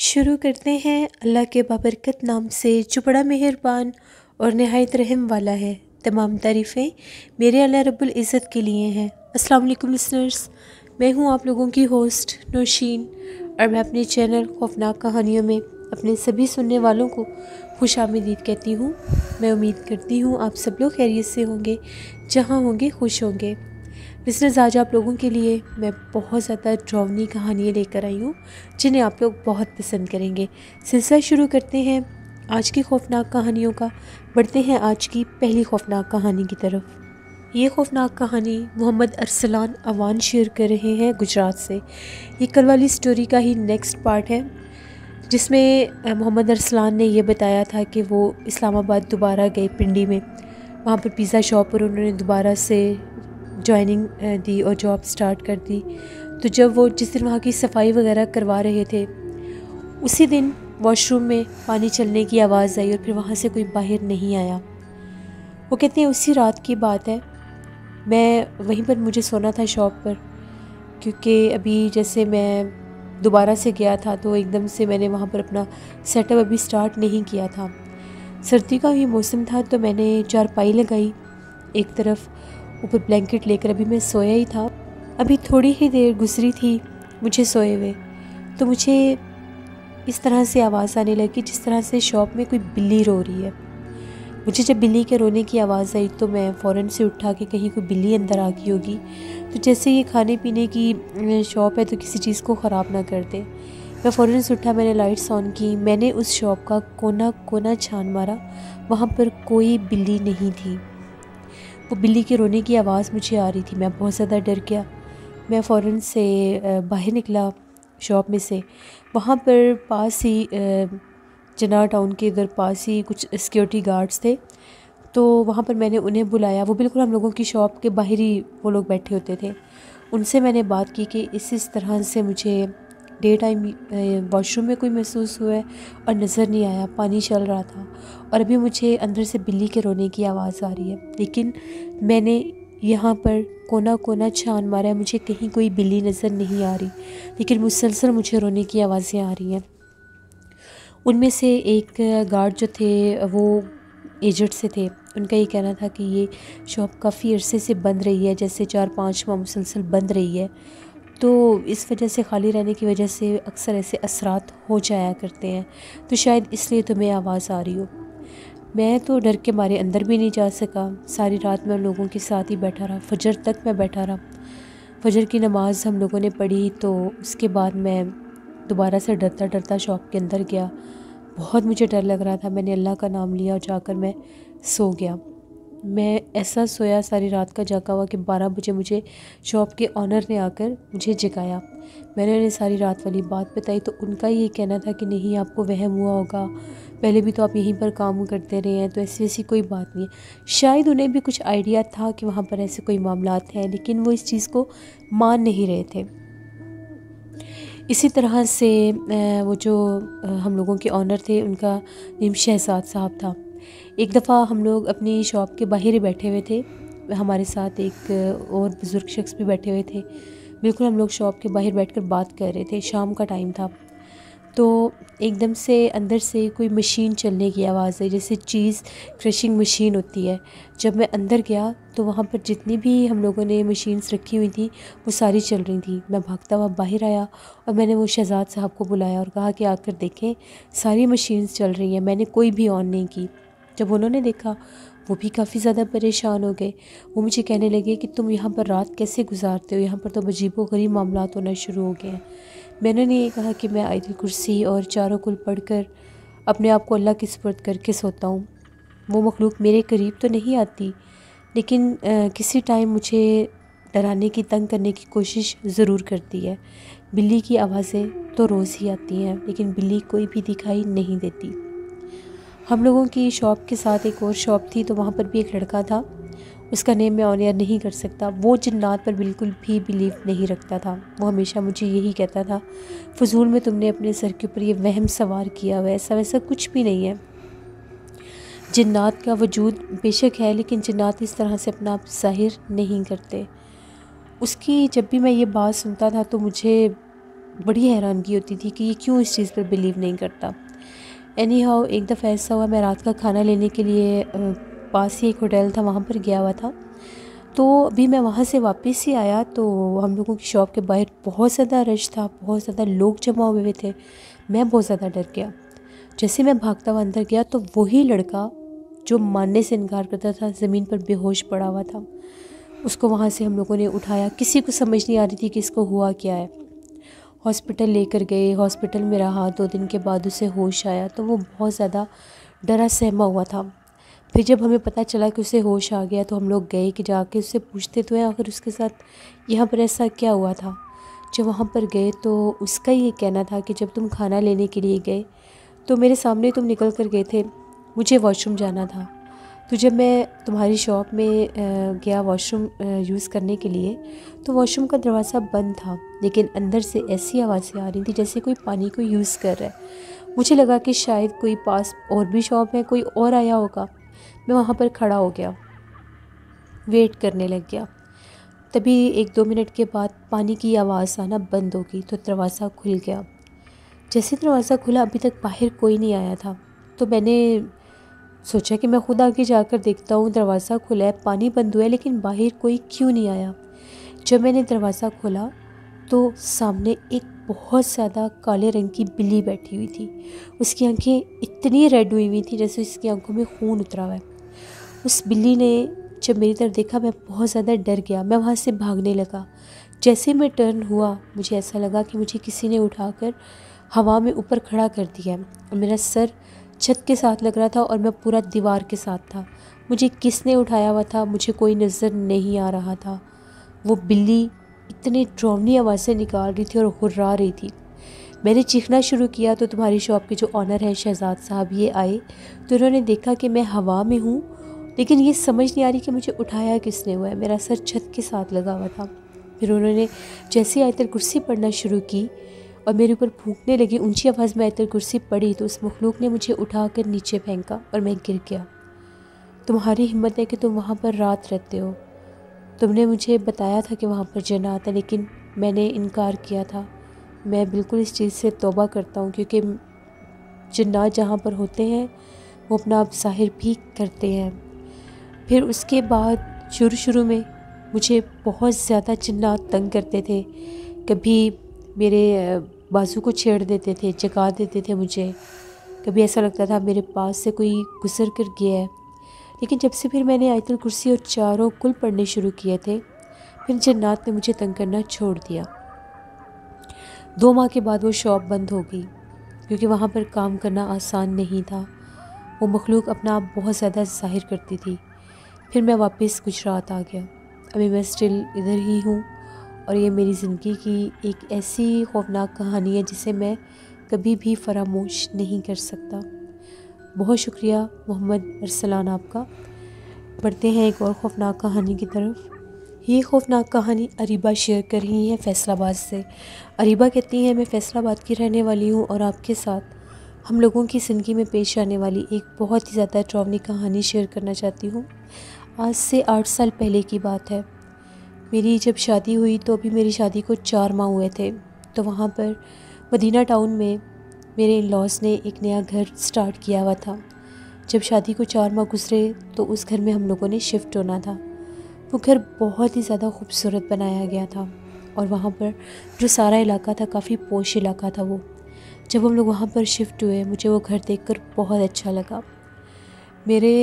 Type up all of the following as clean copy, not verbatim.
शुरू करते हैं अल्लाह के बाबरकत नाम से जो बड़ा मेहरबान और नहायत रहम वाला है। तमाम तारीफ़ें मेरे अल्लाह रब्बुल इज़्ज़त के लिए हैं। अस्सलाम वालेकुम लिसनर्स, मैं हूँ आप लोगों की होस्ट नौशीन और मैं अपने चैनल खौफनाक कहानियों में अपने सभी सुनने वालों को खुशामदीद कहती हूँ। मैं उम्मीद करती हूँ आप सब लोग खैरियत से होंगे, जहाँ होंगे खुश होंगे। लिसनर्स, आज आप लोगों के लिए मैं बहुत ज़्यादा डरावनी कहानियाँ लेकर आई हूँ जिन्हें आप लोग बहुत पसंद करेंगे। सिलसिला शुरू करते हैं आज की खौफनाक कहानियों का। बढ़ते हैं आज की पहली खौफनाक कहानी की तरफ। ये खौफनाक कहानी मोहम्मद अरसलान अवान शेयर कर रहे हैं गुजरात से। ये कल वाली स्टोरी का ही नेक्स्ट पार्ट है जिसमें मोहम्मद अरसलान ने ये बताया था कि वो इस्लामाबाद दोबारा गए पिंडी में। वहाँ पर पिज़्ज़ा शॉप पर उन्होंने दोबारा से जॉइनिंग दी और जॉब स्टार्ट कर दी। तो जब वो जिस दिन वहाँ की सफाई वगैरह करवा रहे थे उसी दिन वॉशरूम में पानी चलने की आवाज़ आई और फिर वहाँ से कोई बाहर नहीं आया। वो कहते हैं उसी रात की बात है, मैं वहीं पर मुझे सोना था शॉप पर, क्योंकि अभी जैसे मैं दोबारा से गया था तो एकदम से मैंने वहाँ पर अपना सेटअप अभी स्टार्ट नहीं किया था। सर्दी का ही मौसम था तो मैंने चारपाई लगाई एक तरफ, ऊपर ब्लैंकेट लेकर अभी मैं सोया ही था। अभी थोड़ी ही देर गुजरी थी मुझे सोए हुए, तो मुझे इस तरह से आवाज़ आने लगी जिस तरह से शॉप में कोई बिल्ली रो रही है। मुझे जब बिल्ली के रोने की आवाज़ आई तो मैं फ़ौरन से उठा कि कहीं कोई बिल्ली अंदर आ गई होगी। तो जैसे ये खाने पीने की शॉप है तो किसी चीज़ को ख़राब ना कर दे। मैं फ़ौरन से उठा, मैंने लाइट्स ऑन की, मैंने उस शॉप का कोना कोना छान मारा, वहाँ पर कोई बिल्ली नहीं थी। वो बिल्ली के रोने की आवाज़ मुझे आ रही थी। मैं बहुत ज़्यादा डर गया। मैं फ़ौरन से बाहर निकला शॉप में से। वहाँ पर पास ही जनाह टाउन के इधर पास ही कुछ सिक्योरिटी गार्ड्स थे, तो वहाँ पर मैंने उन्हें बुलाया। वो बिल्कुल हम लोगों की शॉप के बाहर ही वो लोग बैठे होते थे। उनसे मैंने बात की कि इस तरह से मुझे डे टाइम वॉशरूम में कोई महसूस हुआ है और नज़र नहीं आया, पानी चल रहा था और अभी मुझे अंदर से बिल्ली के रोने की आवाज़ आ रही है, लेकिन मैंने यहाँ पर कोना कोना छान मारा है, मुझे कहीं कोई बिल्ली नज़र नहीं आ रही, लेकिन मुसलसल मुझे रोने की आवाज़ें आ रही हैं। उनमें से एक गार्ड जो थे वो एजेड से थे। उनका ये कहना था कि ये शॉप काफ़ी अरसे से बंद रही है, जैसे 4-5 माह मुसलसल बंद रही है, तो इस वजह से खाली रहने की वजह से अक्सर ऐसे असरात हो जाया करते हैं, तो शायद इसलिए तुम्हें आवाज़ आ रही हो। मैं तो डर के मारे अंदर भी नहीं जा सका। सारी रात मैं लोगों के साथ ही बैठा रहा, फजर तक मैं बैठा रहा। फजर की नमाज़ हम लोगों ने पढ़ी तो उसके बाद मैं दोबारा से डरता डरता शॉप के अंदर गया। बहुत मुझे डर लग रहा था। मैंने अल्लाह का नाम लिया और जाकर मैं सो गया। मैं ऐसा सोया सारी रात का जागा हुआ कि 12 बजे मुझे शॉप के ऑनर ने आकर मुझे जगाया। मैंने उन्हें सारी रात वाली बात बताई तो उनका ये कहना था कि नहीं, आपको वहम हुआ होगा, पहले भी तो आप यहीं पर काम करते रहे हैं, तो ऐसी कोई बात नहीं है। शायद उन्हें भी कुछ आइडिया था कि वहाँ पर ऐसे कोई मामलात हैं, लेकिन वो इस चीज़ को मान नहीं रहे थे। इसी तरह से वो जो हम लोगों के ऑनर थे उनका नेम शहजाद साहब था। एक दफ़ा हम लोग अपनी शॉप के बाहर ही बैठे हुए थे, हमारे साथ एक और बुज़ुर्ग शख्स भी बैठे हुए थे। बिल्कुल हम लोग शॉप के बाहर बैठकर बात कर रहे थे, शाम का टाइम था। तो एकदम से अंदर से कोई मशीन चलने की आवाज़ आई, जैसे चीज़ क्रशिंग मशीन होती है। जब मैं अंदर गया तो वहाँ पर जितनी भी हम लोगों ने मशीन्स रखी हुई थी वो सारी चल रही थी। मैं भागता हुआ बाहर आया और मैंने वो शहजाद साहब को बुलाया और कहा कि आकर देखें, सारी मशीन्स चल रही हैं, मैंने कोई भी ऑन नहीं की। जब उन्होंने देखा वो भी काफ़ी ज़्यादा परेशान हो गए। वो मुझे कहने लगे कि तुम यहाँ पर रात कैसे गुजारते हो, यहाँ पर तो अजीबो-गरीब मामलात होना शुरू हो गए हैं। मैंने ये कहा कि मैं आयतुल कुर्सी और चारों कुल पढ़कर अपने आप को अल्लाह के सुपुर्द करके सोता हूँ। वो मखलूक मेरे करीब तो नहीं आती, लेकिन किसी टाइम मुझे डराने की, तंग करने की कोशिश ज़रूर करती है। बिल्ली की आवाज़ें तो रोज़ ही आती हैं, लेकिन बिल्ली कोई भी दिखाई नहीं देती। हम लोगों की शॉप के साथ एक और शॉप थी, तो वहाँ पर भी एक लड़का था, उसका नेम मैं ऑन एयर नहीं कर सकता। वो जिन्नात पर बिल्कुल भी बिलीव नहीं रखता था। वो हमेशा मुझे यही कहता था, फजूल में तुमने अपने सर के ऊपर ये वहम सवार किया हुआ है, ऐसा वैसा कुछ भी नहीं है। जिन्नात का वजूद बेशक है, लेकिन जिन्नात इस तरह से अपना आप ज़ाहिर नहीं करते। उसकी जब भी मैं ये बात सुनता था तो मुझे बड़ी हैरानगी होती थी कि ये क्यों इस चीज़ पर बिलीव नहीं करता। एनी हाउ एक दफ़ा ऐसा हुआ, मैं रात का खाना लेने के लिए पास ही एक होटल था वहाँ पर गया हुआ था। तो अभी मैं वहाँ से वापस ही आया तो हम लोगों की शॉप के बाहर बहुत ज़्यादा रश था, बहुत ज़्यादा लोग जमा हुए थे। मैं बहुत ज़्यादा डर गया। जैसे मैं भागता हुआ अंदर गया तो वही लड़का जो मानने से इनकार करता था ज़मीन पर बेहोश पड़ा हुआ था। उसको वहाँ से हम लोगों ने उठाया। किसी को समझ नहीं आ रही थी कि इसको हुआ क्या है। हॉस्पिटल लेकर गए, हॉस्पिटल में रहा। 2 दिन के बाद उसे होश आया तो वो बहुत ज़्यादा डरा सहमा हुआ था। फिर जब हमें पता चला कि उसे होश आ गया तो हम लोग गए कि जाके उससे पूछते तो हैं आखिर उसके साथ यहाँ पर ऐसा क्या हुआ था। जब वहाँ पर गए तो उसका ये कहना था कि जब तुम खाना लेने के लिए गए तो मेरे सामने तुम निकल कर गए थे, मुझे वॉशरूम जाना था। तो जब मैं तुम्हारी शॉप में गया वॉशरूम यूज़ करने के लिए तो वॉशरूम का दरवाज़ा बंद था, लेकिन अंदर से ऐसी आवाज़ें आ रही थी जैसे कोई पानी को यूज़ कर रहा है। मुझे लगा कि शायद कोई पास और भी शॉप है, कोई और आया होगा। मैं वहाँ पर खड़ा हो गया, वेट करने लग गया। तभी 1-2 मिनट के बाद पानी की आवाज़ आना बंद हो गई तो दरवाज़ा खुल गया। जैसे दरवाज़ा खुला अभी तक बाहर कोई नहीं आया था, तो मैंने सोचा कि मैं खुद आगे जाकर देखता हूँ। दरवाज़ा खुला है, पानी बंद हुआ है, लेकिन बाहर कोई क्यों नहीं आया। जब मैंने दरवाज़ा खोला तो सामने एक बहुत ज़्यादा काले रंग की बिल्ली बैठी हुई थी। उसकी आंखें इतनी रेड हुई हुई थी जैसे उसकी आंखों में खून उतरा हुआ है। उस बिल्ली ने जब मेरी तरफ देखा मैं बहुत ज़्यादा डर गया। मैं वहाँ से भागने लगा। जैसे मैं टर्न हुआ मुझे ऐसा लगा कि मुझे किसी ने उठाकर हवा में ऊपर खड़ा कर दिया और मेरा सर छत के साथ लग रहा था और मैं पूरा दीवार के साथ था। मुझे किसने उठाया हुआ था मुझे कोई नज़र नहीं आ रहा था। वो बिल्ली इतनी डरावनी आवाज़ें निकाल रही थी और हुर्रा रही थी। मैंने चीखना शुरू किया तो तुम्हारी शॉप के जो ऑनर हैं शहजाद साहब ये आए तो उन्होंने देखा कि मैं हवा में हूँ, लेकिन ये समझ नहीं आ रही कि मुझे उठाया किसने हुआ है। मेरा सर छत के साथ लगा हुआ था। फिर उन्होंने जैसे आयतल कुर्सी पढ़ना शुरू की और मेरे ऊपर फूंकने लगी। ऊंची आवाज़ में आयतल कुर्सी पढ़ी तो उस मखलूक ने मुझे उठाकर नीचे फेंका और मैं गिर गया। तुम्हारी हिम्मत है कि तुम वहाँ पर रात रहते हो। तुमने मुझे बताया था कि वहाँ पर जन्नत है, लेकिन मैंने इनकार किया था। मैं बिल्कुल इस चीज़ से तौबा करता हूँ, क्योंकि जन्नत जहाँ पर होते हैं वो अपना आप ज़ाहिर भी करते हैं। फिर उसके बाद शुरू में मुझे बहुत ज़्यादा जन्नत तंग करते थे। कभी मेरे बाजू को छेड़ देते थे, जगा देते थे मुझे। कभी ऐसा लगता था मेरे पास से कोई गुजर कर गया है। लेकिन जब से फिर मैंने आयतुल कुर्सी और चारों कुल पढ़ने शुरू किए थे, फिर जन्नत ने मुझे तंग करना छोड़ दिया। 2 माह के बाद वो शॉप बंद हो गई, क्योंकि वहाँ पर काम करना आसान नहीं था। वो मखलूक अपना आप बहुत ज़्यादा ज़ाहिर करती थी। फिर मैं वापस गुजरात आ गया। अभी मैं स्टिल इधर ही हूँ और ये मेरी ज़िंदगी की एक ऐसी खौफनाक कहानी है जिसे मैं कभी भी फरामोश नहीं कर सकता। बहुत शुक्रिया मोहम्मद अरसलान आपका। बढ़ते हैं एक और ख़ौफनाक कहानी की तरफ। ये ख़ौफनाक कहानी अरीबा शेयर कर रही हैं फैसलाबाद से। अरीबा कहती हैं, मैं फैसलाबाद की रहने वाली हूँ और आपके साथ हम लोगों की ज़िंदगी में पेश आने वाली एक बहुत ही ज़्यादा डरावनी कहानी शेयर करना चाहती हूँ। आज से 8 साल पहले की बात है। मेरी जब शादी हुई तो अभी मेरी शादी को 4 माह हुए थे। तो वहाँ पर मदीना टाउन में मेरे इन लॉज ने एक नया घर स्टार्ट किया हुआ था। जब शादी को 4 माह गुजरे तो उस घर में हम लोगों ने शिफ्ट होना था। वो घर बहुत ही ज़्यादा खूबसूरत बनाया गया था और वहाँ पर जो सारा इलाका था काफ़ी पोश इलाका था वो। जब हम लोग वहाँ पर शिफ्ट हुए मुझे वो घर देखकर बहुत अच्छा लगा। मेरे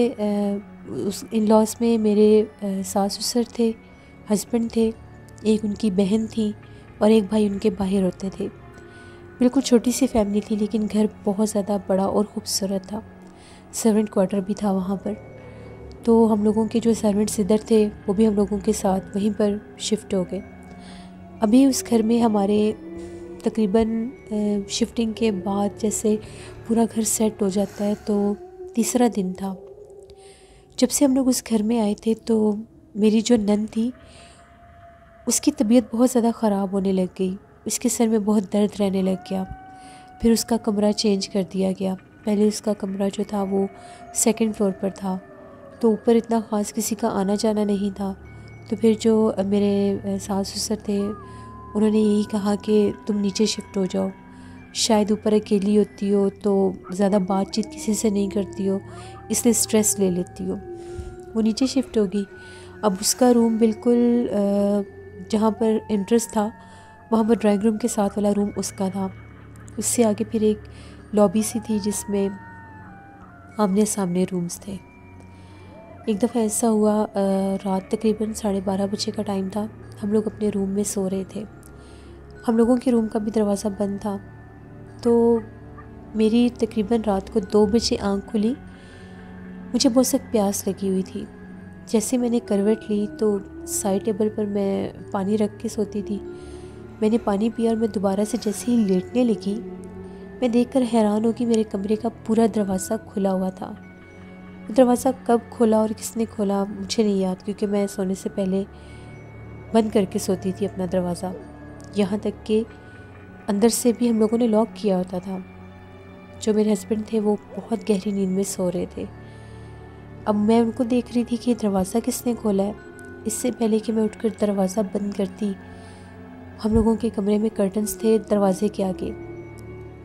उस इन लॉज में मेरे सास ससुर थे, हस्बैंड थे, एक उनकी बहन थी और एक भाई उनके बाहर होते थे। बिल्कुल छोटी सी फैमिली थी, लेकिन घर बहुत ज़्यादा बड़ा और ख़ूबसूरत था। सर्वेंट क्वार्टर भी था वहाँ पर। तो हम लोगों के जो सर्वेंट्स इधर थे वो भी हम लोगों के साथ वहीं पर शिफ्ट हो गए। अभी उस घर में हमारे तकरीबन शिफ्टिंग के बाद जैसे पूरा घर सेट हो जाता है तो तीसरा दिन था। जब से हम लोग उस घर में आए थे तो मेरी जो नंद थी उसकी तबीयत बहुत ज़्यादा ख़राब होने लग गई। उसके सर में बहुत दर्द रहने लग गया। फिर उसका कमरा चेंज कर दिया गया। पहले उसका कमरा जो था वो 2nd फ्लोर पर था, तो ऊपर इतना ख़ास किसी का आना जाना नहीं था। तो फिर जो मेरे सास ससुर थे उन्होंने यही कहा कि तुम नीचे शिफ्ट हो जाओ, शायद ऊपर अकेली होती हो तो ज़्यादा बातचीत किसी से नहीं करती हो, इसलिए स्ट्रेस ले लेती हो। वो नीचे शिफ्ट होगी। अब उसका रूम बिल्कुल जहाँ पर एंट्रेंस था वहाँ पर ड्राइंग रूम के साथ वाला रूम उसका था। उससे आगे फिर एक लॉबी सी थी जिसमें आमने सामने रूम्स थे। एक दफ़ा ऐसा हुआ, रात तकरीबन 12:30 बजे का टाइम था। हम लोग अपने रूम में सो रहे थे। हम लोगों के रूम का भी दरवाज़ा बंद था। तो मेरी तकरीबन रात को 2 बजे आँख खुली। मुझे बहुत सख्त प्यास लगी हुई थी। जैसे मैंने करवट ली तो साइड टेबल पर मैं पानी रख के सोती थी। मैंने पानी पिया और मैं दोबारा से जैसे ही लेटने लगी, मैं देखकर हैरान हो कि मेरे कमरे का पूरा दरवाज़ा खुला हुआ था। दरवाज़ा कब खोला और किसने खोला मुझे नहीं याद, क्योंकि मैं सोने से पहले बंद करके सोती थी अपना दरवाज़ा। यहाँ तक कि अंदर से भी हम लोगों ने लॉक किया होता था। जो मेरे हस्बैंड थे वो बहुत गहरी नींद में सो रहे थे। अब मैं उनको देख रही थी कि दरवाज़ा किसने खोला है। इससे पहले कि मैं उठकर दरवाज़ा बंद करती, हम लोगों के कमरे में कर्टन्स थे दरवाज़े के आगे।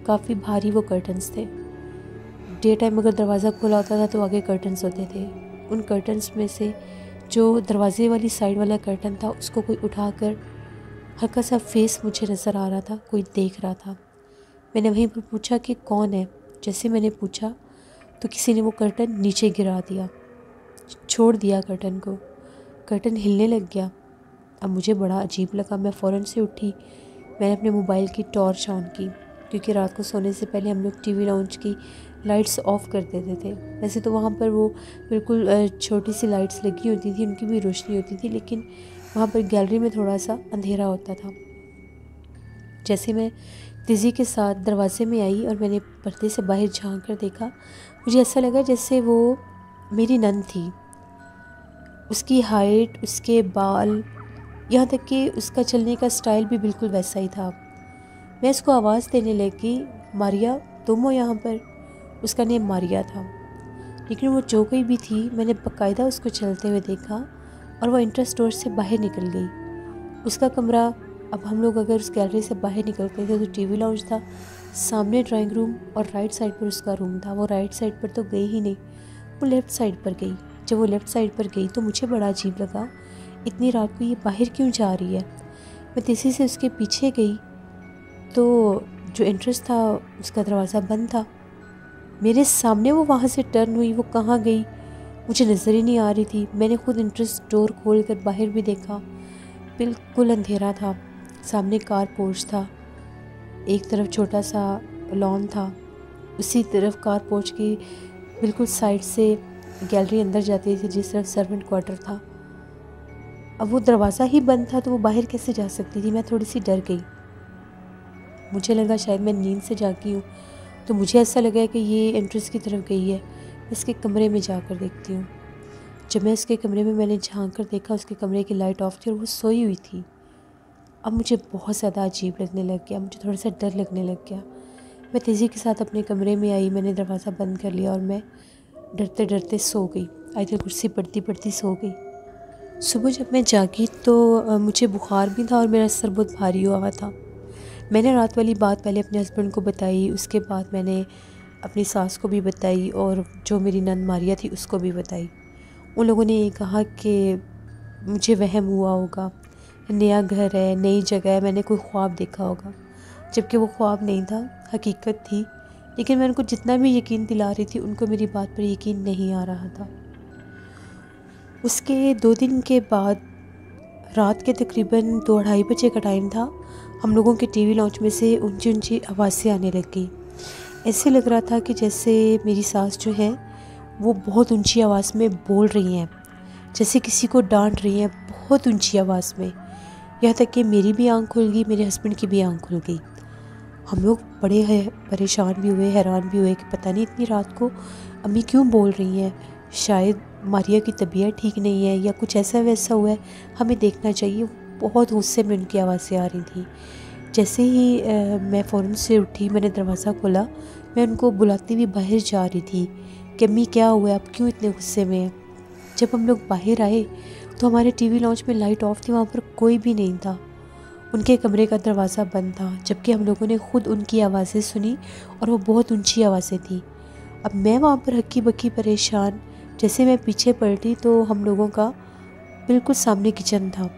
काफ़ी भारी वो कर्टन्स थे। डे टाइम अगर दरवाज़ा खोला होता था तो आगे कर्टन्स होते थे। उन कर्टन्स में से जो दरवाज़े वाली साइड वाला कर्टन था उसको कोई उठाकर हल्का सा फेस मुझे नज़र आ रहा था, कोई देख रहा था। मैंने वहीं पर पूछा कि कौन है। जैसे मैंने पूछा तो किसी ने वो कर्टन नीचे गिरा दिया, छोड़ दिया कर्टन को। कर्टन हिलने लग गया। अब मुझे बड़ा अजीब लगा। मैं फ़ौरन से उठी। मैंने अपने मोबाइल की टॉर्च ऑन की, क्योंकि रात को सोने से पहले हम लोग टीवी लाउंज की लाइट्स ऑफ़ कर देते थे। वैसे तो वहाँ पर वो बिल्कुल छोटी सी लाइट्स लगी होती थी, उनकी भी रोशनी होती थी, लेकिन वहाँ पर गैलरी में थोड़ा सा अंधेरा होता था। जैसे मैं तेज़ी के साथ दरवाजे में आई और मैंने पर्दे से बाहर झांक कर देखा, मुझे ऐसा लगा जैसे वो मेरी नंद थी। उसकी हाइट, उसके बाल, यहाँ तक कि उसका चलने का स्टाइल भी बिल्कुल वैसा ही था। मैं उसको आवाज़ देने लगी, मारिया तुम हो यहाँ पर? उसका नेम मारिया था। लेकिन वो जो कोई भी थी, मैंने बाकायदा उसको चलते हुए देखा और वो एंट्रेंस डोर से बाहर निकल गई। उसका कमरा, अब हम लोग अगर उस गैलरी से बाहर निकलते थे तो टीवी लाउंज था, सामने ड्राइंग रूम और राइट साइड पर उसका रूम था। वो राइट साइड पर तो गई ही नहीं, वो लेफ़्ट साइड पर गई। जब वो लेफ़्ट साइड पर गई तो मुझे बड़ा अजीब लगा, इतनी रात को ये बाहर क्यों जा रही है। मैं तेज़ी से उसके पीछे गई तो जो एंट्रेंस था उसका दरवाज़ा बंद था। मेरे सामने वो वहाँ से टर्न हुई। वो कहाँ गई मुझे नज़र ही नहीं आ रही थी। मैंने खुद एंट्रेंस डोर खोल कर बाहर भी देखा, बिल्कुल अंधेरा था। सामने कार पोर्च था, एक तरफ छोटा सा लॉन था, उसी तरफ कार पोर्च की बिल्कुल साइड से गैलरी अंदर जाती थी जिस तरफ सर्वेंट क्वार्टर था। अब वो दरवाज़ा ही बंद था तो वो बाहर कैसे जा सकती थी। मैं थोड़ी सी डर गई। मुझे लगा शायद मैं नींद से जागी हूँ, तो मुझे ऐसा लगा कि ये एंट्रेंस की तरफ गई है, मैं इसके कमरे में जाकर देखती हूँ। जब मैं उसके कमरे में मैंने झांक कर देखा, उसके कमरे की लाइट ऑफ थी और वो सोई हुई थी। अब मुझे बहुत ज़्यादा अजीब लगने लग गया, मुझे थोड़ा सा डर लगने लग गया। मैं तेज़ी के साथ अपने कमरे में आई, मैंने दरवाज़ा बंद कर लिया और मैं डरते डरते सो गई। आयत कुर्सी पढ़ती पढ़ती सो गई। सुबह जब मैं जागी तो मुझे बुखार भी था और मेरा सर बहुत भारी हुआ था। मैंने रात वाली बात पहले अपने हस्बैंड को बताई, उसके बाद मैंने अपनी सास को भी बताई और जो मेरी नंद मारिया थी उसको भी बताई। उन लोगों ने ये कहा कि मुझे वहम हुआ होगा, नया घर है, नई जगह है, मैंने कोई ख्वाब देखा होगा। जबकि वो ख्वाब नहीं था, हकीकत थी। लेकिन मैं उनको जितना भी यकीन दिला रही थी, उनको मेरी बात पर यकीन नहीं आ रहा था। उसके 2 दिन के बाद रात के तकरीबन 2-2:30 बजे का टाइम था। हम लोगों के टीवी लाउंज में से ऊंची ऊंची आवाज़ें आने लग गई। ऐसे लग रहा था कि जैसे मेरी सास जो है वो बहुत ऊंची आवाज़ में बोल रही हैं, जैसे किसी को डांट रही हैं बहुत ऊंची आवाज़ में। यहाँ तक कि मेरी भी आंख खुल गई, मेरे हस्बैंड की भी आंख खुल गई। हम लोग बड़े परेशान भी हुए, हैरान भी हुए कि पता नहीं इतनी रात को अम्मी क्यों बोल रही हैं। शायद मारिया की तबीयत ठीक नहीं है या कुछ ऐसा वैसा हुआ है, हमें देखना चाहिए। बहुत गुस्से में उनकी आवाज़ें आ रही थी। जैसे ही मैं फ़ौरन से उठी, मैंने दरवाज़ा खोला, मैं उनको बुलाती हुई बाहर जा रही थी कि अम्मी क्या हुआ, आप क्यों इतने गुस्से में हैं। जब हम लोग बाहर आए तो हमारे टीवी लाउंज में लाइट ऑफ थी, वहाँ पर कोई भी नहीं था। उनके कमरे का दरवाज़ा बंद था, जबकि हम लोगों ने ख़ुद उनकी आवाज़ें सुनी और वो बहुत ऊंची आवाज़ें थी। अब मैं वहाँ पर हक्की बक्की परेशान, जैसे मैं पीछे पलटी तो हम लोगों का बिल्कुल सामने किचन था।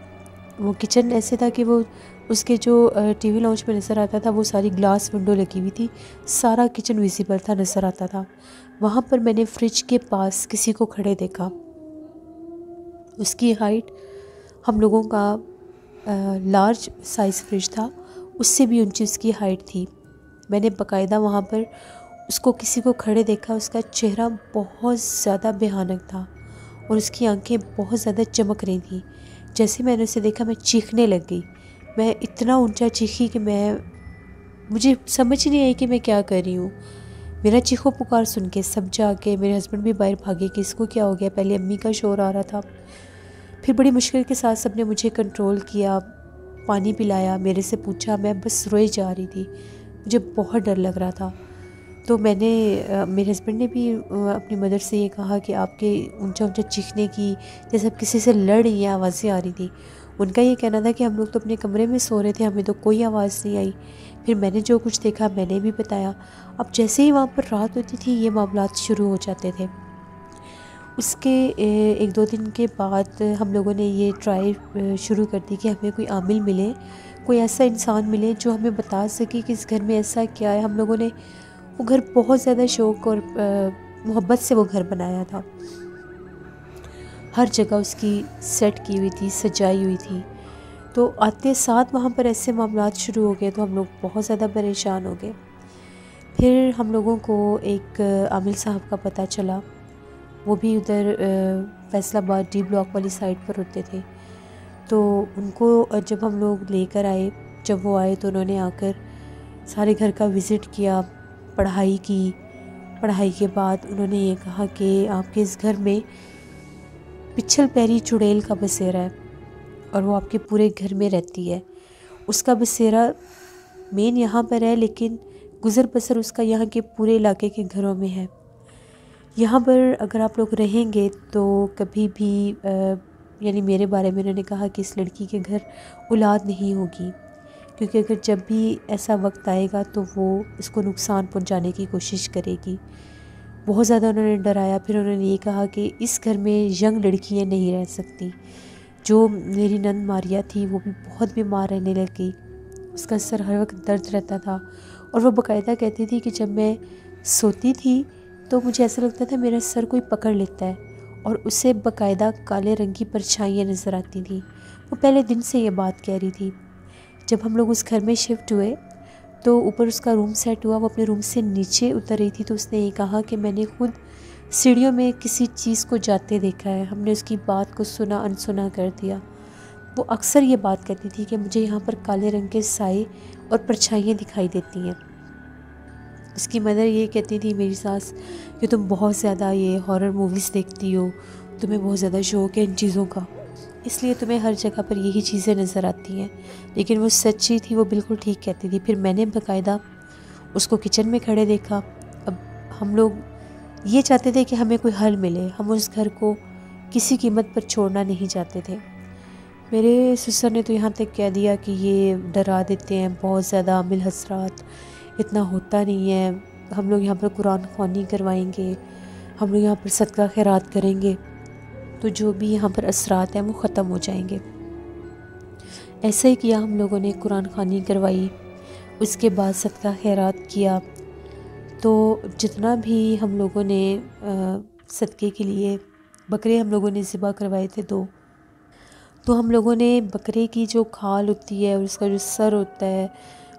वो किचन ऐसे था कि वो उसके जो टीवी लाउंज में नज़र आता था वो सारी ग्लास विंडो लगी हुई थी, सारा किचन विजिबल था, नज़र आता था। वहाँ पर मैंने फ्रिज के पास किसी को खड़े देखा। उसकी हाइट हम लोगों का लार्ज साइज़ फ्रिज था, उससे भी ऊंची उसकी हाइट थी। मैंने बाकायदा वहाँ पर उसको किसी को खड़े देखा। उसका चेहरा बहुत ज़्यादा भयानक था और उसकी आंखें बहुत ज़्यादा चमक रही थी। जैसे मैंने उसे देखा मैं चीखने लग गई। मैं इतना ऊंचा चीखी कि मुझे समझ ही नहीं आई कि मैं क्या कर रही हूँ। मेरा चीखो पुकार सुन के सब जाके मेरे हस्बैंड भी बाहर भागे कि इसको क्या हो गया। पहले अम्मी का शोर आ रहा था, फिर बड़ी मुश्किल के साथ सब ने मुझे कंट्रोल किया, पानी पिलाया, मेरे से पूछा। मैं बस रोए जा रही थी, मुझे बहुत डर लग रहा था। तो मेरे हस्बैंड ने भी अपनी मदर से ये कहा कि आपके ऊंचा ऊंचा चीखने की, जैसे अब किसी से लड़ रही हैं, आवाज़ें आ रही थी। उनका ये कहना था कि हम लोग तो अपने कमरे में सो रहे थे, हमें तो कोई आवाज़ नहीं आई। फिर मैंने जो कुछ देखा मैंने भी बताया। अब जैसे ही वहाँ पर रात होती थी ये मामलात शुरू हो जाते थे। उसके 1-2 दिन के बाद हम लोगों ने ये ट्राई शुरू कर दी कि हमें कोई आमिल मिले, कोई ऐसा इंसान मिले जो हमें बता सके कि इस घर में ऐसा क्या है। हम लोगों ने वो घर बहुत ज़्यादा शौक़ और मोहब्बत से वो घर बनाया था। हर जगह उसकी सेट की हुई थी, सजाई हुई थी। तो आते साथ वहाँ पर ऐसे मामलात शुरू हो गए तो हम लोग बहुत ज़्यादा परेशान हो गए। फिर हम लोगों को एक आमिल साहब का पता चला, वो भी उधर फैसलाबाद डी ब्लॉक वाली साइड पर होते थे। तो उनको जब हम लोग लेकर आए, जब वो आए तो उन्होंने आकर सारे घर का विज़िट किया, पढ़ाई की। पढ़ाई के बाद उन्होंने ये कहा कि आपके इस घर में पिछल पैरी चुड़ैल का बसेरा है और वो आपके पूरे घर में रहती है। उसका बसेरा मेन यहाँ पर है, लेकिन गुज़र बसर उसका यहाँ के पूरे इलाके के घरों में है। यहाँ पर अगर आप लोग रहेंगे तो कभी भी यानी मेरे बारे में उन्होंने कहा कि इस लड़की के घर औलाद नहीं होगी, क्योंकि अगर जब भी ऐसा वक्त आएगा तो वो इसको नुकसान पहुंचाने की कोशिश करेगी। बहुत ज़्यादा उन्होंने डराया। फिर उन्होंने ये कहा कि इस घर में यंग लड़कियां नहीं रह सकती। जो मेरी नंद मारिया थी वो भी बहुत बीमार रहने लग गई, उसका सर हर वक्त दर्द रहता था और वो बाकायदा कहती थी कि जब मैं सोती थी तो मुझे ऐसा लगता था मेरा सर कोई पकड़ लेता है और उसे बाकायदा काले रंग की परछाइयाँ नज़र आती थी। वो पहले दिन से ये बात कह रही थी। जब हम लोग उस घर में शिफ्ट हुए तो ऊपर उसका रूम सेट हुआ, वो अपने रूम से नीचे उतर रही थी तो उसने ये कहा कि मैंने खुद सीढ़ियों में किसी चीज़ को जाते देखा है। हमने उसकी बात को सुना अनसुना कर दिया। वो अक्सर ये बात कहती थी कि मुझे यहाँ पर काले रंग के साए और परछाइयाँ दिखाई देती हैं। उसकी मदर ये कहती थी, मेरी सास, कि तुम बहुत ज़्यादा ये हॉरर मूवीज़ देखती हो, तुम्हें बहुत ज़्यादा शौक़ है इन चीज़ों का, इसलिए तुम्हें हर जगह पर यही चीज़ें नज़र आती हैं। लेकिन वो सच्ची थी, वो बिल्कुल ठीक कहती थी। फिर मैंने बाकायदा उसको किचन में खड़े देखा। अब हम लोग ये चाहते थे कि हमें कोई हल मिले, हम उस घर को किसी कीमत पर छोड़ना नहीं चाहते थे। मेरे ससुर ने तो यहाँ तक कह दिया कि ये डरा देते हैं, बहुत ज़्यादा आमिल हसरात, इतना होता नहीं है, हम लोग यहाँ पर कुरान ख़वानी करवाएंगे, हम लोग यहाँ पर सदका खैरात करेंगे तो जो भी यहाँ पर असरात हैं वो ख़त्म हो जाएंगे। ऐसा ही किया, हम लोगों ने कुरान ख़वानी करवाई, उसके बाद सदका खैरात किया। तो जितना भी हम लोगों ने सदक़े के लिए बकरे हम लोगों ने ज़िबा करवाए थे 2, तो हम लोगों ने बकरे की जो खाल होती है और उसका जो सर होता है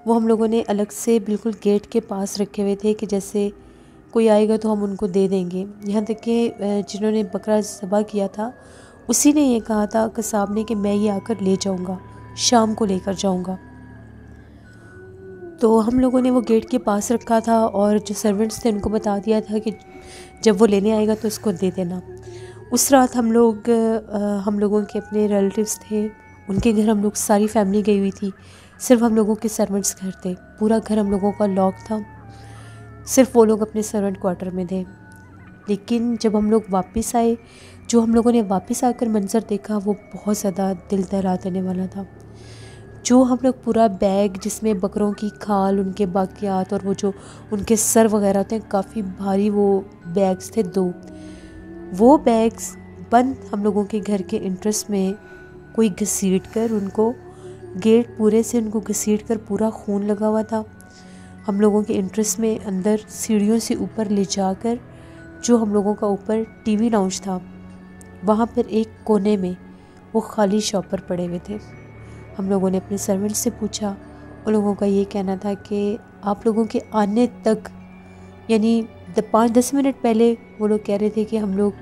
वो हम लोगों ने अलग से बिल्कुल गेट के पास रखे हुए थे कि जैसे कोई आएगा तो हम उनको दे देंगे। यहाँ तक कि जिन्होंने बकरा ज़िबा किया था उसी ने ये कहा था कसाब ने कि मैं ये आकर ले जाऊँगा, शाम को लेकर जाऊँगा। तो हम लोगों ने वो गेट के पास रखा था और जो सर्वेंट्स थे उनको बता दिया था कि जब वो लेने आएगा तो उसको दे देना। उस रात हम लोगों के अपने रिलेटिव्स थे, उनके घर हम लोग सारी फैमिली गई हुई थी। सिर्फ हम लोगों के सर्वेंट्स घर थे, पूरा घर हम लोगों का लॉक था, सिर्फ वो लोग अपने सर्वेंट क्वार्टर में थे। लेकिन जब हम लोग वापस आए, जो हम लोगों ने वापस आकर मंजर देखा वो बहुत ज़्यादा दिल दहला देने वाला था। जो हम लोग पूरा बैग जिसमें बकरों की खाल, उनके बाकियात और वो जो उनके सर वगैरह होते हैं, काफ़ी भारी वो बैग्स थे 2। वो बैग्स बंद हम लोगों के घर के इंटरेस्ट में कोई घसीट कर उनको, गेट पूरे से उनको घसीट कर पूरा खून लगा हुआ था। हम लोगों के इंटरेस्ट में अंदर सीढ़ियों से ऊपर ले जाकर जो हम लोगों का ऊपर टीवी लाउंज था, वहाँ पर एक कोने में वो खाली शॉपर पड़े हुए थे। हम लोगों ने अपने सर्वेंट से पूछा, उन लोगों का ये कहना था कि आप लोगों के आने तक यानी 5-10 मिनट पहले वो लोग कह रहे थे कि हम लोग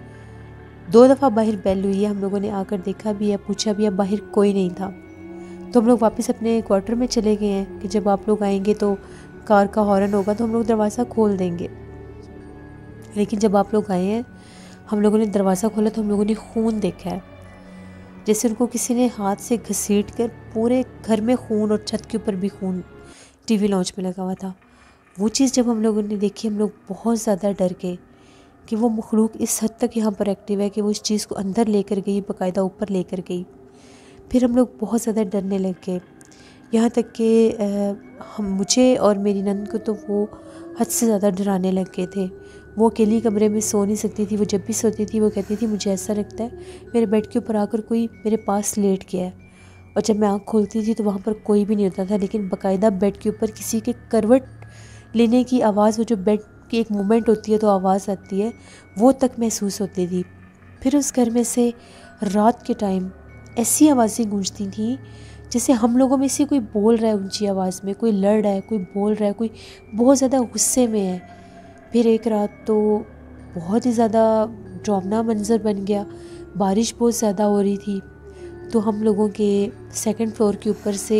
2 दफ़ा बाहर बेल हुई है, हम लोगों ने आकर देखा भी है, पूछा भी है, बाहर कोई नहीं था। तो हम लोग वापस अपने क्वार्टर में चले गए हैं कि जब आप लोग आएंगे तो कार का हॉर्न होगा तो हम लोग दरवाज़ा खोल देंगे। लेकिन जब आप लोग आए हैं, हम लोगों ने दरवाज़ा खोला तो हम लोगों ने खून देखा है, जैसे उनको किसी ने हाथ से घसीट कर, पूरे घर में खून और छत के ऊपर भी खून टीवी लॉन्च में लगा हुआ था। वो चीज़ जब हम लोगों ने देखी, हम लोग बहुत ज़्यादा डर गए कि वो मखलूक इस हद तक यहाँ पर एक्टिव है कि वो इस चीज़ को अंदर लेकर गई, बाकायदा ऊपर लेकर गई। फिर हम लोग बहुत ज़्यादा डरने लग गए, यहाँ तक कि मुझे और मेरी नंद को तो वो हद से ज़्यादा डराने लग गए थे। वो अकेली कमरे में सो नहीं सकती थी। वो जब भी सोती थी वो कहती थी मुझे ऐसा लगता है मेरे बेड के ऊपर आकर कोई मेरे पास लेट गया है। और जब मैं आँख खोलती थी तो वहाँ पर कोई भी नहीं होता था, लेकिन बाकायदा बेड के ऊपर किसी के करवट लेने की आवाज़, वो जो बेड की एक मूवमेंट होती है तो आवाज़ आती है, वो तक महसूस होती थी। फिर उस घर में से रात के टाइम ऐसी आवाज़ें गूंजती थीं जैसे हम लोगों में से कोई बोल रहा है ऊंची आवाज़ में, कोई लड़ रहा है, कोई बोल रहा है, कोई बहुत ज़्यादा गुस्से में है। फिर एक रात तो बहुत ही ज़्यादा डरावना मंज़र बन गया, बारिश बहुत ज़्यादा हो रही थी। तो हम लोगों के 2nd फ्लोर के ऊपर से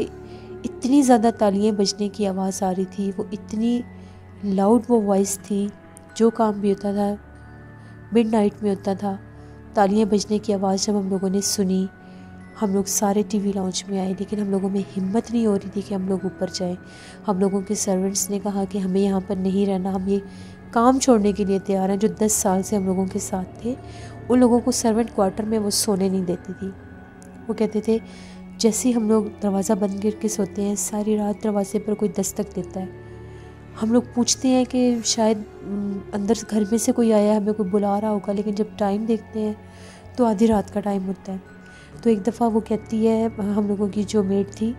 इतनी ज़्यादा तालियां बजने की आवाज़ आ रही थी, वो इतनी लाउड वो वॉइस थी। जो काम भी होता था मिडनाइट में होता था। तालियां बजने की आवाज़ जब हम लोगों ने सुनी, हम लोग सारे टीवी लॉन्च में आए, लेकिन हम लोगों में हिम्मत नहीं हो रही थी कि हम लोग ऊपर जाएं। हम लोगों के सर्वेंट्स ने कहा कि हमें यहाँ पर नहीं रहना, हम ये काम छोड़ने के लिए तैयार हैं। जो 10 साल से हम लोगों के साथ थे, उन लोगों को सर्वेंट क्वार्टर में वो सोने नहीं देती थी। वो कहते थे जैसे ही हम लोग दरवाज़ा बंद करके सोते हैं, सारी रात दरवाजे पर कोई दस्तक देता है। हम लोग पूछते हैं कि शायद अंदर घर में से कोई आया, हमें कोई बुला रहा होगा, लेकिन जब टाइम देखते हैं तो आधी रात का टाइम होता है। तो एक दफ़ा वो कहती है, हम लोगों की जो मेड थी,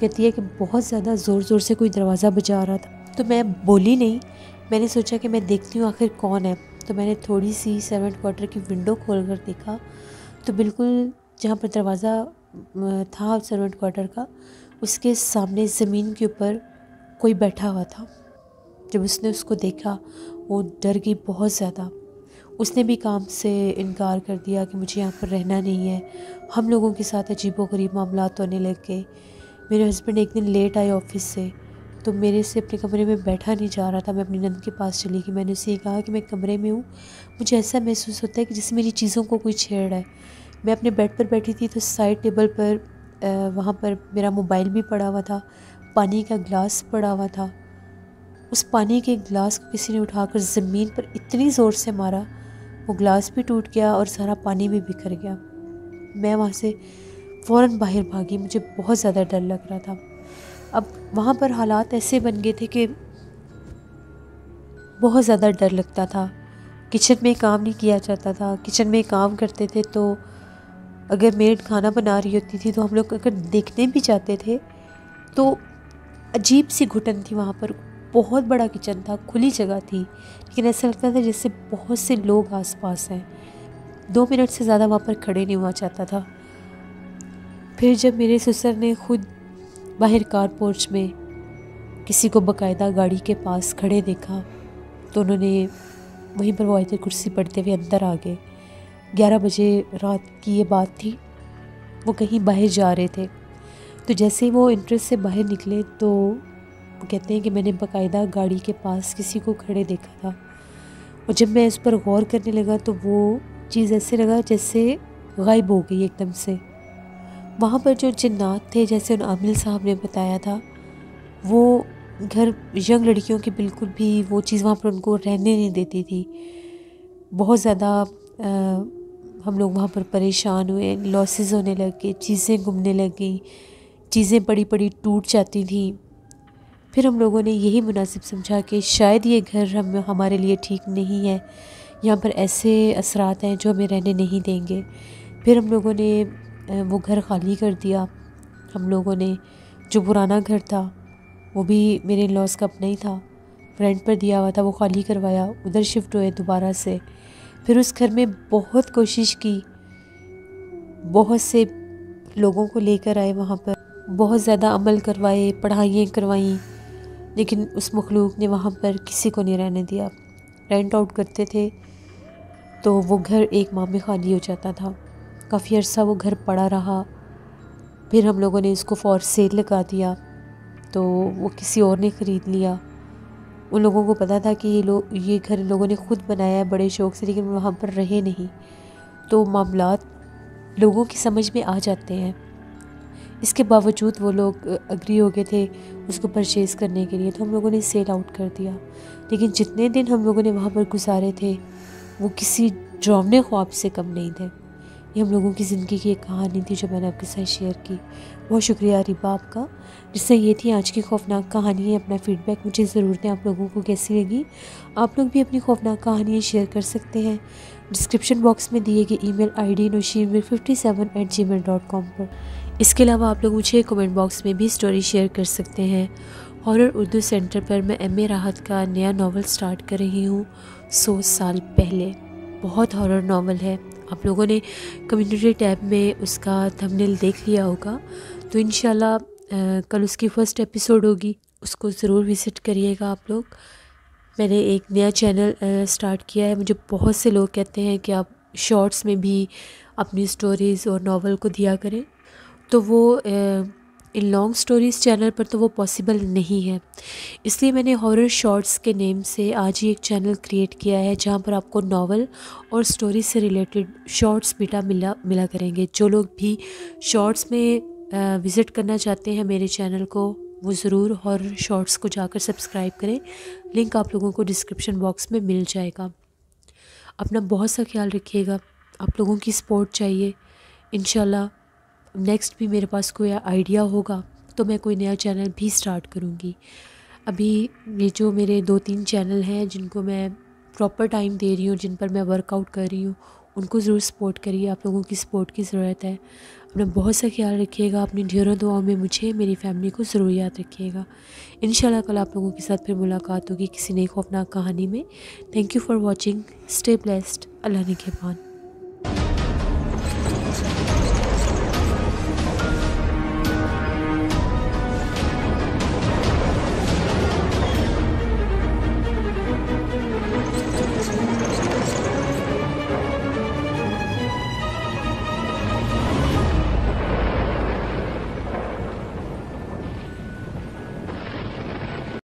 कहती है कि बहुत ज़्यादा ज़ोर ज़ोर से कोई दरवाज़ा बजा रहा था। तो मैं बोली नहीं, मैंने सोचा कि मैं देखती हूँ आखिर कौन है। तो मैंने थोड़ी सी सर्वेंट क्वार्टर की विंडो खोल कर देखा, तो बिल्कुल जहाँ पर दरवाज़ा था सर्वेंट क्वार्टर का, उसके सामने ज़मीन के ऊपर कोई बैठा हुआ था। जब उसने उसको देखा, वो डर गई बहुत ज़्यादा। उसने भी काम से इनकार कर दिया कि मुझे यहाँ पर रहना नहीं है। हम लोगों के साथ अजीबोगरीब मामलात होने लग गए। मेरे हस्बैंड एक दिन लेट आए ऑफिस से, तो मेरे से अपने कमरे में बैठा नहीं जा रहा था। मैं अपनी नंद के पास चली गई। मैंने उससे कहा कि मैं कमरे में हूँ, मुझे ऐसा महसूस होता है कि जैसे मेरी चीज़ों को कोई छेड़ रहा है। मैं अपने बेड पर बैठी थी तो साइड टेबल पर वहाँ पर मेरा मोबाइल भी पड़ा हुआ था, पानी का गिलास पड़ा हुआ था। उस पानी के गिलास को किसी ने उठाकर ज़मीन पर इतनी ज़ोर से मारा, वो गिलास भी टूट गया और सारा पानी भी बिखर गया। मैं वहाँ से फ़ौरन बाहर भागी, मुझे बहुत ज़्यादा डर लग रहा था। अब वहाँ पर हालात ऐसे बन गए थे कि बहुत ज़्यादा डर लगता था। किचन में काम नहीं किया जाता था। किचन में काम करते थे तो अगर मेड खाना बना रही होती थी तो हम लोग अगर देखने भी जाते थे तो अजीब सी घुटन थी वहाँ पर। बहुत बड़ा किचन था, खुली जगह थी, लेकिन ऐसा लगता था जैसे बहुत से लोग आसपास हैं। 2 मिनट से ज़्यादा वहाँ पर खड़े नहीं हुआ जाता था। फिर जब मेरे ससुर ने खुद बाहर कार पोर्च में किसी को बाकायदा गाड़ी के पास खड़े देखा, तो उन्होंने वहीं पर वो आयत कुर्सी पढ़ते हुए अंदर आ गए। 11 बजे रात की ये बात थी। वो कहीं बाहर जा रहे थे, तो जैसे ही वो इंटरेस्ट से बाहर निकले तो वो कहते हैं कि मैंने बाकायदा गाड़ी के पास किसी को खड़े देखा था। और जब मैं इस पर गौर करने लगा तो वो चीज़ ऐसे लगा जैसे गायब हो गई एकदम से। वहाँ पर जो जिन्नात थे, जैसे उन आमिल साहब ने बताया था, वो घर यंग लड़कियों की बिल्कुल भी वो चीज़ वहाँ पर उनको रहने नहीं देती थी। बहुत ज़्यादा हम लोग वहाँ पर परेशान हुए, लॉसेस होने लग गए, चीज़ें गुमने लग गई, चीज़ें पड़ी पड़ी टूट जाती थी। फिर हम लोगों ने यही मुनासिब समझा कि शायद ये घर हमारे लिए ठीक नहीं है, यहाँ पर ऐसे असरात हैं जो हमें रहने नहीं देंगे। फिर हम लोगों ने वो घर खाली कर दिया। हम लोगों ने जो पुराना घर था वो भी मेरे लॉस का अपना ही था, रेंट पर दिया हुआ था, वो खाली करवाया, उधर शिफ्ट हुए दोबारा से। फिर उस घर में बहुत कोशिश की, बहुत से लोगों को लेकर आए, वहाँ पर बहुत ज़्यादा अमल करवाए, पढ़ाइयाँ करवाईं, लेकिन उस मखलूक ने वहाँ पर किसी को नहीं रहने दिया। रेंट आउट करते थे तो वो घर एक माह में खाली हो जाता था। काफ़ी अर्सा वो घर पड़ा रहा। फिर हम लोगों ने इसको फॉर सेल लगा दिया तो वो किसी और ने ख़रीद लिया। उन लोगों को पता था कि ये घर इन लोगों ने ख़ुद बनाया है बड़े शौक़ से, लेकिन वहाँ पर रहे नहीं। तो मामलात लोगों की समझ में आ जाते हैं। इसके बावजूद वो लोग अग्री हो गए थे उसको परचेज़ करने के लिए, तो हम लोगों ने सेल आउट कर दिया। लेकिन जितने दिन हम लोगों ने वहाँ पर गुजारे थे वो किसी डरावने ख्वाब से कम नहीं थे। ये हम लोगों की ज़िंदगी की एक कहानी थी जो मैंने आपके साथ शेयर की। बहुत शुक्रिया रिबा आपका। जिससे ये थी आज की खौफनाक कहानी। अपना फ़ीडबैक मुझे ज़रूर दें, आप लोगों को कैसी लगी। आप लोग भी अपनी खौफनाक कहानियाँ शेयर कर सकते हैं डिस्क्रिप्शन बॉक्स में दिए गए ईमेल आईडी nosheer57@gmail.com पर। इसके अलावा आप लोग मुझे कमेंट बॉक्स में भी स्टोरी शेयर कर सकते हैं। हॉरर उर्दू सेंटर पर मैं एम ए राहत का नया नावल स्टार्ट कर रही हूँ 100 साल पहले। बहुत हॉरर नावल है। आप लोगों ने कम्युनिटी टैब में उसका थंबनेल देख लिया होगा, तो इंशाल्लाह कल उसकी फ़र्स्ट एपिसोड होगी, उसको ज़रूर विज़िट करिएगा आप लोग। मैंने एक नया चैनल स्टार्ट किया है। मुझे बहुत से लोग कहते हैं कि आप शॉर्ट्स में भी अपनी स्टोरीज़ और नावल को दिया करें, तो वो इन लॉन्ग स्टोरीज़ चैनल पर तो वो पॉसिबल नहीं है। इसलिए मैंने हॉरर शॉर्ट्स के नेम से आज ही एक चैनल क्रिएट किया है जहाँ पर आपको नावल और स्टोरी से रिलेटेड शॉर्ट्स मिला करेंगे। जो लोग भी शॉर्ट्स में विज़िट करना चाहते हैं मेरे चैनल को, वो ज़रूर हॉरर शॉर्ट्स को जाकर सब्सक्राइब करें। लिंक आप लोगों को डिस्क्रिप्शन बॉक्स में मिल जाएगा। अपना बहुत सा ख्याल रखिएगा। आप लोगों की सपोर्ट चाहिए। इंशाल्लाह नेक्स्ट भी मेरे पास कोई आइडिया होगा तो मैं कोई नया चैनल भी स्टार्ट करूँगी। अभी ये जो मेरे 2-3 चैनल हैं जिनको मैं प्रॉपर टाइम दे रही हूँ, जिन पर मैं वर्कआउट कर रही हूँ, उनको ज़रूर सपोर्ट करिए। आप लोगों की सपोर्ट की ज़रूरत है। अपना बहुत सा ख्याल रखिएगा। अपनी ढेरों दुआओं में मुझे, मेरी फैमिली को ज़रूर याद रखिएगा। इंशाल्लाह कल आप लोगों के साथ फिर मुलाकात होगी किसी नई खौफनाक कहानी में। Thank you for watching. Stay blessed. अल्लाह निगहबान।